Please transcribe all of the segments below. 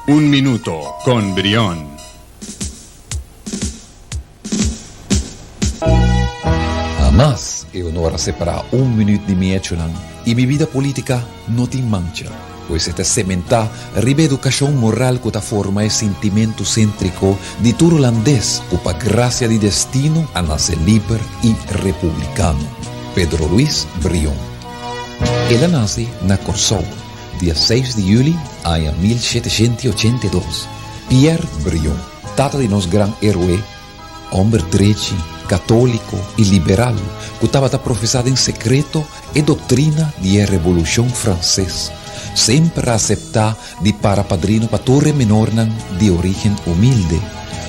Un minuto con Brión. Jamás he honor separar un minuto de mi hecho y mi vida política no te mancha, pues esta cementa ribe educación moral que forma el sentimiento céntrico de todo holandés que pa gracia de destino a nacer libre y republicano. Pedro Luis Brión. Él nace na Corsou, dia 6 de julho año 1782. Pierre Brión, tata de nos gran héroe, hombre derecho, católico y liberal, que estaba profesado en secreto e doctrina de la Revolución Francesa, siempre aceptada de para padrino para torre menor de origen humilde.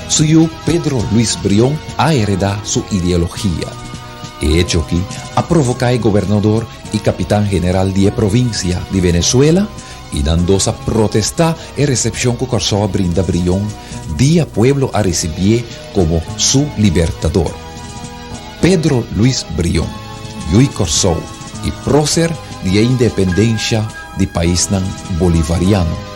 Suyo Pedro Luis Brión ha heredado su ideología. Hecho que ha provocado el gobernador y capitán general de la provincia de Venezuela y dándose a protestar en recepción que Corsou brinda Brión, día pueblo a recibir como su libertador. Pedro Luis Brión, Yui Corsou y prócer de la independencia del país bolivariano.